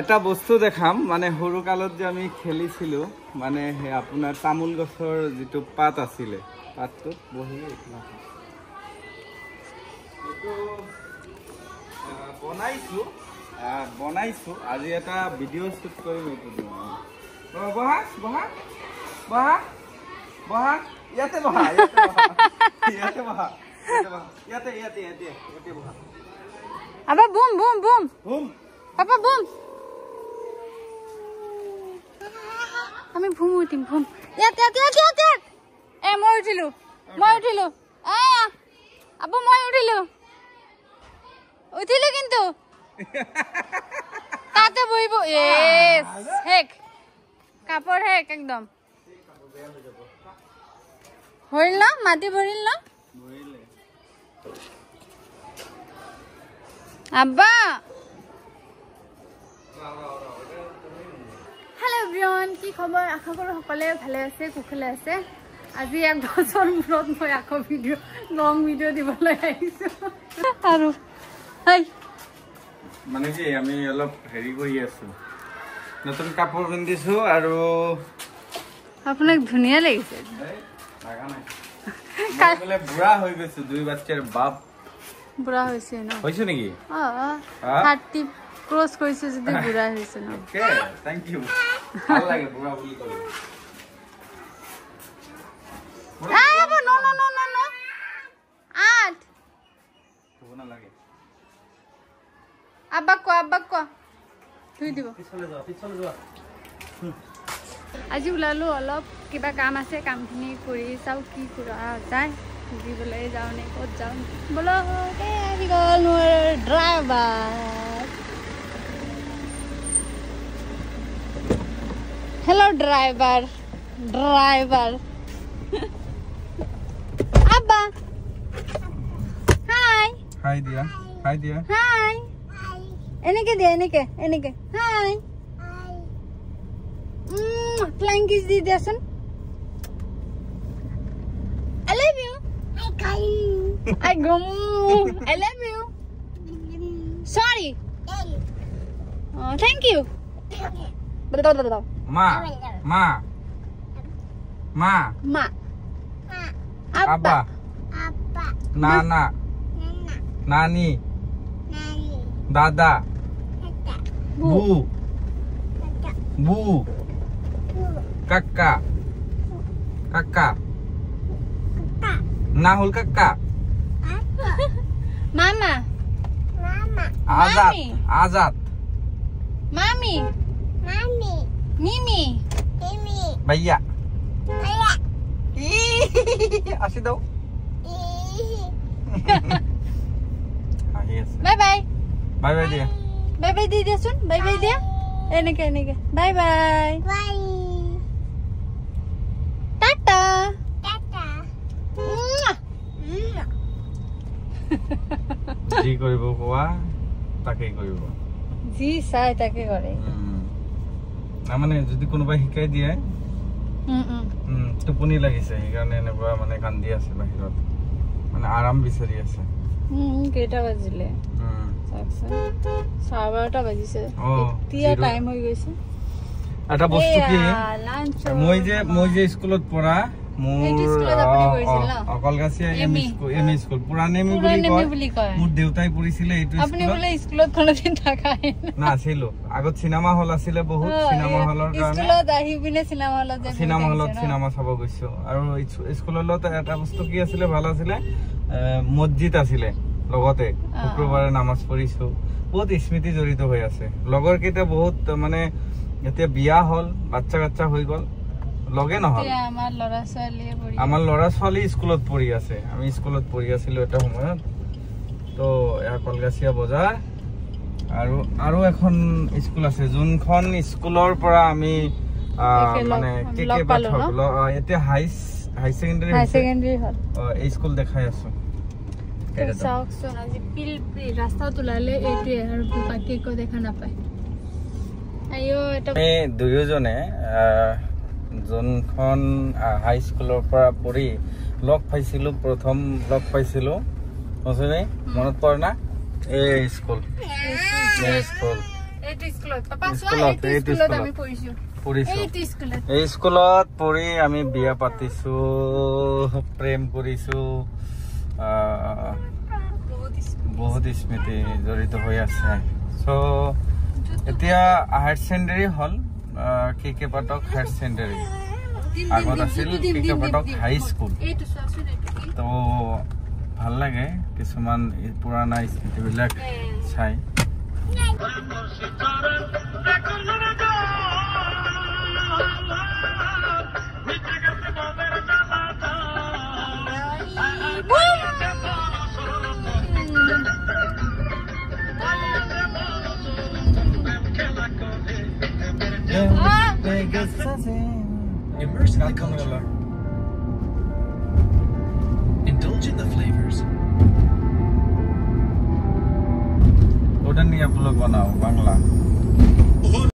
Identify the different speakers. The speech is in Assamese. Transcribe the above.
Speaker 1: এটা বস্তু দেখাম মানে সৰু কালত যে আমি খেলিছিলো মানে আপোনাৰ তামোল গছৰ যেটো পাত আছিল পাতটো বহি এইটো বনাইছো আজি এটা ভিডিও শুট কৰিম এইটো বহা বহা বহা বহা ইয়াতে বহা ইয়াতে বহা ইয়াতে ইয়াতে ইয়াতে ইয়াতে বহা
Speaker 2: আবা boom boom boom
Speaker 1: boom
Speaker 2: papa broom আমি ভুম উঠিম ভুম ইয়াতে ইয়াতে ইয়াতে এ মই উঠিলো আবা মই উঠিলো কিন্তু তাতে বহিব এস হেক কাপড় হেক একদম হইল না মাটি ভরিল না আব্বা हेलो एवरीवन কি খবৰ আশা কৰো সকলে ভালে আছে কুশলে আছে আজি এক বছৰ মূৰত মই আকৌ ভিডিও লং ভিডিও দিবলৈ আহিছো আৰু হাই
Speaker 1: মানে কি আমি অলপ হেৰি কৰি আছো নতুন কাপোৰ পিন্ধিছো আৰু
Speaker 2: আপোনাক ধুনিয়া লাগিছে
Speaker 1: লাগা নাই কালে বুঢ়া হৈ গৈছো দুই বাচ্চাৰ বাপ
Speaker 2: বুঢ়া হৈছে ন
Speaker 1: হৈছে নেকি
Speaker 2: 30 ক্রস কইছে যদি বুঢ়া হৈছে ন
Speaker 1: ওকে থ্যাংক ইউ ভাল লাগে বুঢ়া বুলি কই
Speaker 2: আবা নো নো নো নো নো আট
Speaker 1: কোনা লাগে
Speaker 2: আব্বা কো ধুই দিব
Speaker 1: পিছলে যাও
Speaker 2: আজি উলালো অলপ কিবা কাম আছে কামখিনি কৰি চাও কি কৰা যায় দিবলৈ যাও নে ক'ত যাও বলো কে আহি গল মোৰ ড্ৰাইভাৰ हेलो ड्राइवर अब्बा हाय
Speaker 1: हाय दिया
Speaker 2: हाय एने के हाय flying kiss the Desan I love you I love you sorry thank you
Speaker 1: Ma. Abba. Nana. Nani. Dada. Bu. Kakak. Nahul kakak.
Speaker 2: Mama.
Speaker 1: Azat.
Speaker 2: Mami. Mimi.
Speaker 1: Bhaiya. Asih daw.
Speaker 2: Bye bye.
Speaker 1: Bye bye dia.
Speaker 2: Bye bye dia sun. Bye bye dia. Enike. Bye bye. Tata.
Speaker 1: Ji koribo koa take koribo.
Speaker 2: Ji sai take kore.
Speaker 1: না মানে যদি কোনোবাই শিকাই দিয়ে টোপনি লাগিছে সেইকাৰণে এনেকুৱা মানে কান্দি আছে বাহিৰত মানে আৰাম বিচাৰি আছে
Speaker 2: কেইটা বাজিলে 12:30 বাজিছে এতিয়া টাইম হৈ গৈছে এটা বস্তু কি মই যে স্কুলত পঢ়া অকলগাছিয়া এমই স্কুল পুৰাণে বুলি কয় মোৰ দেউতাই পঢ়িছিলে এইটো স্কুলত আপুনি বলে স্কুলত কোনদিন থাকাই না আছিল আগত সিনেমা হল আছিল বহুত সিনেমা হলৰ কাৰণে স্কুলত আহি বিনে সিনেমা হলত সিনেমা চাব গৈছো আৰু স্কুলত এটা বস্তু কি আছিল ভাল আছিল মছজিদ আছিল লগতে শুক্ৰবাৰে নামাজ পঢ়িছো বহুত স্মৃতি জড়িত হৈ আছে লগৰ কেইটা বহুত মানে এতিয়া বিয়া হল বাচ্চা হৈ গল লগে নহল আমাৰ লৰা ছোৱালী স্কুলত পঢ়ি আছে আমি স্কুলত পঢ়ি আছিলো এটা সময়ত তো কলগাছিয়া বজাৰ আৰু এখন স্কুল আছে যোনখন স্কুলৰ পৰা আমি মানে কেকে পাঠক এতিয়া হাই সেকেন্ডাৰী হল এই স্কুল দেখাই আছো এটা চাওকচোন আজি পিল ৰাস্তা তুলালে এইটোৱে আৰু বাকি একো দেখা নাপায় আইও এটা দুয়োজনে
Speaker 1: যোনখন হাই স্কুলৰ পৰা পঢ়ি লগ পাইছিলোঁ প্ৰথম লগ পাইছিলোঁ বুজিনে মনত পৰে না এই স্কুল এই স্কুলত পঢ়ি আমি বিয়া পাতিছোঁ প্ৰেম কৰিছোঁ বহুত স্মৃতি জড়িত হৈ আছে চ' এতিয়া হায়াৰ ছেকেণ্ডেৰী হ'ল কে পাটক হায়াৰ ছেকেণ্ডেৰী আগত আছিল কে পাটক হাই স্কুল তো ভাল লাগে কিছুমান পুৰণা স্মৃতিবিলাক চাই
Speaker 3: Immerse in the culture. Indulge in the flavors.
Speaker 1: Udah nih ya belum banao Bangla.